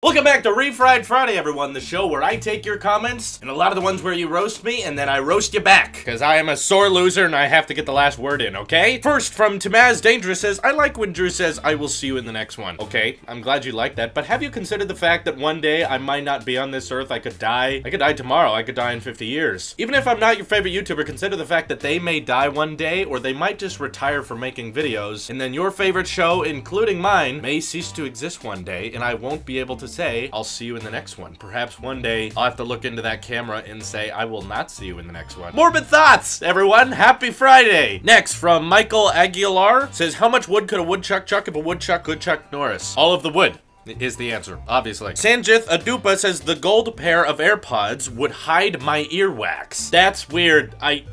Welcome back to Refried Friday, everyone, the show where I take your comments, and a lot of the ones where you roast me, and then I roast you back. Because I am a sore loser, and I have to get the last word in, okay? First, from Tamaz Dangerous says, I like when Drew says, I will see you in the next one. Okay, I'm glad you like that, but have you considered the fact that one day I might not be on this earth? I could die. I could die tomorrow. I could die in 50 years. Even if I'm not your favorite YouTuber, consider the fact that they may die one day, or they might just retire from making videos, and then your favorite show, including mine, may cease to exist one day, and I won't be able to say, I'll see you in the next one. Perhaps one day I'll have to look into that camera and say, I will not see you in the next one. Morbid thoughts, everyone. Happy Friday. Next, from Michael Aguilar, says, how much wood could a woodchuck chuck if a woodchuck could Chuck Norris? All of the wood is the answer, obviously. Sanjith Adupa says the gold pair of AirPods would hide my earwax. That's weird. I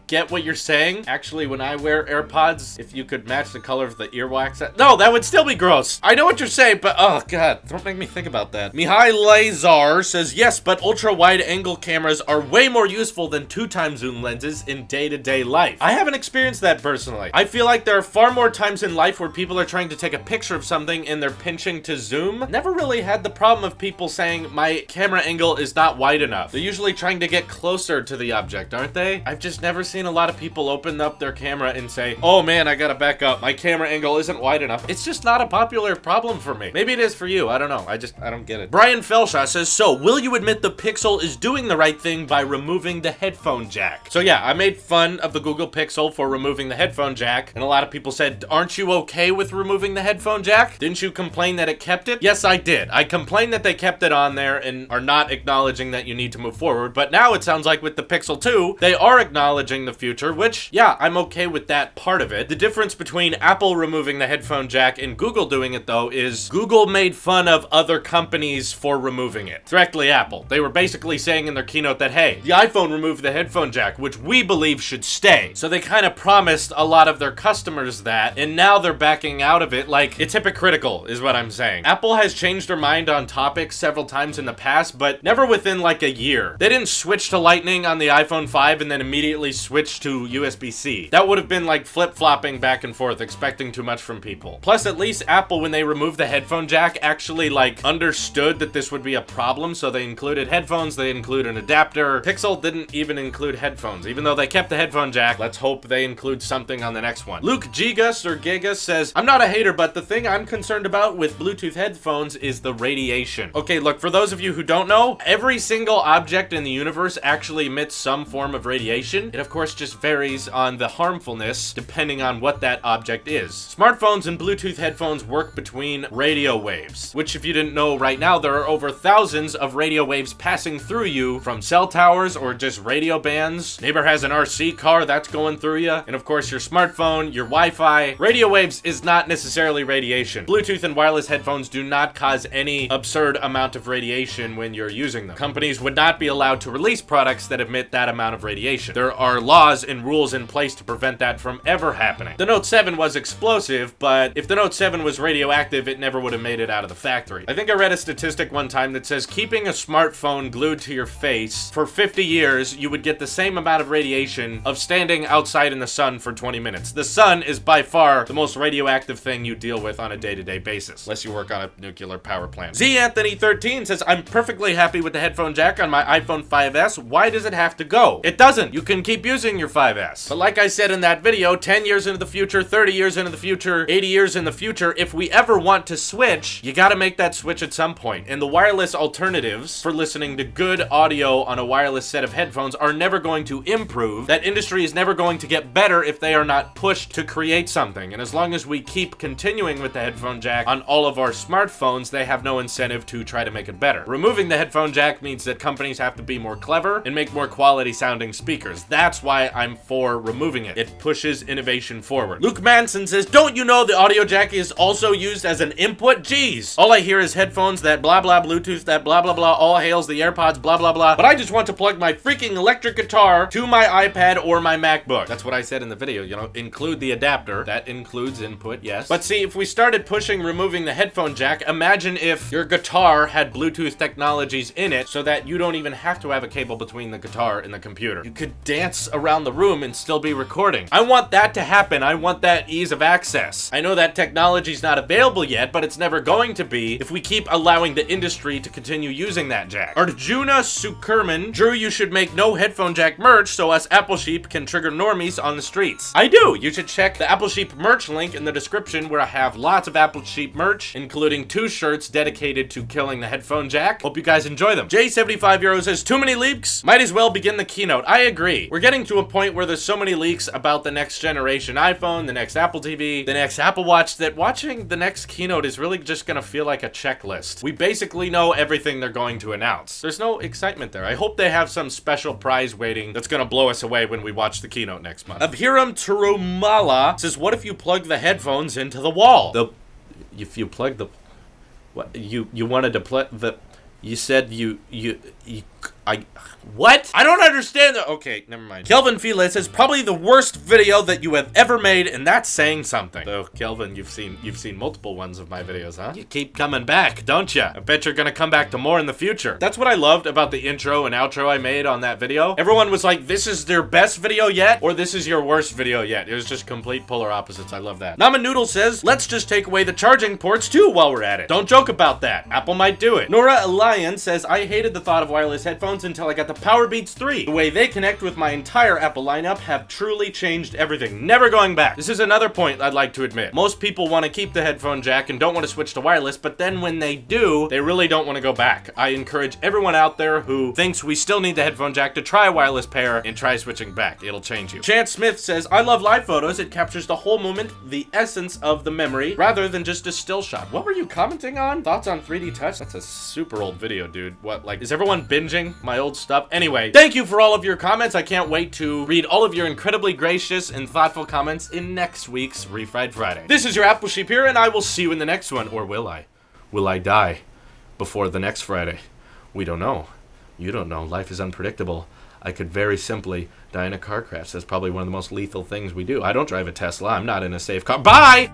get what you're saying. Actually, when I wear AirPods, if you could match the color of the earwax, no, that would still be gross. I know what you're saying, but oh god, don't make me think about that. Mihai Lazar says yes, but ultra wide angle cameras are way more useful than 2x zoom lenses in day-to-day life. I haven't experienced that personally. I feel like there are far more times in life where people are trying to take a picture of something and they're pinching to zoom. Never really had the problem of people saying my camera angle is not wide enough. They're usually trying to get closer to the object, aren't they? I've just never seen a lot of people open up their camera and say, oh man, I gotta back up. My camera angle isn't wide enough. It's just not a popular problem for me. Maybe it is for you. I don't know. I don't get it. Brian Felshaw says, so will you admit the Pixel is doing the right thing by removing the headphone jack? So yeah, I made fun of the Google Pixel for removing the headphone jack, and a lot of people said, aren't you okay with removing the headphone jack? Didn't you complain that it kept it? Yes, I did. I complained that they kept it on there and are not acknowledging that you need to move forward, but now it sounds like with the Pixel 2, they are acknowledging the future, which, yeah, I'm okay with that part of it. The difference between Apple removing the headphone jack and Google doing it, though, is Google made fun of other companies for removing it. Directly Apple. They were basically saying in their keynote that, hey, the iPhone removed the headphone jack, which we believe should stay. So they kind of promised a lot of their customers that, and now they're backing out of it. Like, it's hypocritical, is what I'm saying. Apple has changed their mind on topics several times in the past, but never within like a year. They didn't switch to Lightning on the iPhone 5 and then immediately switch to USB-C. That would have been like flip-flopping back and forth, expecting too much from people. Plus, at least Apple, when they removed the headphone jack, actually like understood that this would be a problem, so they included headphones, they include an adapter. Pixel didn't even include headphones, even though they kept the headphone jack. Let's hope they include something on the next one. Luke Gigas or Gigas says, I'm not a hater, but the thing I'm concerned about with Bluetooth headphones is the radiation. Okay, look, for those of you who don't know, every single object in the universe actually emits some form of radiation. It, of course, just varies on the harmfulness depending on what that object is. Smartphones and Bluetooth headphones work between radio waves, which, if you didn't know right now, there are over thousands of radio waves passing through you from cell towers or just radio bands. Neighbor has an RC car that's going through you. And of course, your smartphone, your Wi-Fi. Radio waves is not necessarily radiation. Bluetooth and wireless headphones do not cause any absurd amount of radiation when you're using them. Companies would not be allowed to release products that emit that amount of radiation. There are laws and rules in place to prevent that from ever happening. The Note 7 was explosive, but if the Note 7 was radioactive, it never would have made it out of the factory. I think I read a statistic one time that says keeping a smartphone glued to your face for 50 years, you would get the same amount of radiation of standing outside in the sun for 20 minutes. The sun is by far the most radioactive thing you deal with on a day-to-day basis, unless you work on a nuclear power plant. Z Anthony 13 says, I'm perfectly happy with the headphone jack on my iPhone 5S. Why does it have to go? It doesn't. You can keep using your 5S. But like I said in that video, 10 years into the future, 30 years into the future, 80 years in the future, if we ever want to switch, you gotta make that switch at some point. And the wireless alternatives for listening to good audio on a wireless set of headphones are never going to improve. That industry is never going to get better if they are not pushed to create something. And as long as we keep continuing with the headphone jack on all of our smartphones, they have no incentive to try to make it better. Removing the headphone jack means that companies have to be more clever and make more quality sounding speakers. That's why I'm for removing it. It pushes innovation forward. Luke Manson says, don't you know the audio jack is also used as an input? Jeez. All I hear is headphones that blah blah, Bluetooth that blah blah blah, all hails the AirPods blah blah blah, but I just want to plug my freaking electric guitar to my iPad or my MacBook. That's what I said in the video, you know, include the adapter. That includes input, yes. But see, if we started pushing removing the headphone jack jack. Imagine if your guitar had Bluetooth technologies in it so that you don't even have to have a cable between the guitar and the computer. You could dance around the room and still be recording. I want that to happen. I want that ease of access. I know that technology's not available yet, but it's never going to be if we keep allowing the industry to continue using that jack. Arjuna Sukerman, Drew, you should make no headphone jack merch so us Apple Sheep can trigger normies on the streets. I do. You should check the Apple Sheep merch link in the description where I have lots of Apple Sheep merch, including 2 shirts dedicated to killing the headphone jack. Hope you guys enjoy them. J75 says, too many leaks? Might as well begin the keynote. I agree. We're getting to a point where there's so many leaks about the next generation iPhone, the next Apple TV, the next Apple Watch, that watching the next keynote is really just gonna feel like a checklist. We basically know everything they're going to announce. There's no excitement there. I hope they have some special prize waiting that's gonna blow us away when we watch the keynote next month. Abhiram Turumala says, what if you plug the headphones into the wall? If you plug the... What? You wanted to plug the... You said what? I don't understand that. Okay, never mind. Kelvin Fila says, probably the worst video that you have ever made, and that's saying something. So, Kelvin, you've seen multiple ones of my videos, huh? You keep coming back, don't you? I bet you're gonna come back to more in the future. That's what I loved about the intro and outro I made on that video. Everyone was like, this is their best video yet, or this is your worst video yet. It was just complete polar opposites. I love that. Nama Noodle says, let's just take away the charging ports too while we're at it. Don't joke about that. Apple might do it. Nora Alliance says, I hated the thought of wireless headphones until I got the Powerbeats 3. The way they connect with my entire Apple lineup have truly changed everything. Never going back. This is another point I'd like to admit. Most people want to keep the headphone jack and don't want to switch to wireless, but then when they do, they really don't want to go back. I encourage everyone out there who thinks we still need the headphone jack to try a wireless pair and try switching back. It'll change you. Chance Smith says, I love live photos. It captures the whole moment, the essence of the memory, rather than just a still shot. What were you commenting on? Thoughts on 3D touch? That's a super old video, dude. What, like, is everyone binging my old stuff? Anyway, thank you for all of your comments. I can't wait to read all of your incredibly gracious and thoughtful comments in next week's Refried Friday. This is your Apple Sheep here, and I will see you in the next one. Or will I? Will I die before the next Friday? We don't know. You don't know. Life is unpredictable. I could very simply die in a car crash. That's probably one of the most lethal things we do. I don't drive a Tesla. I'm not in a safe car. Bye!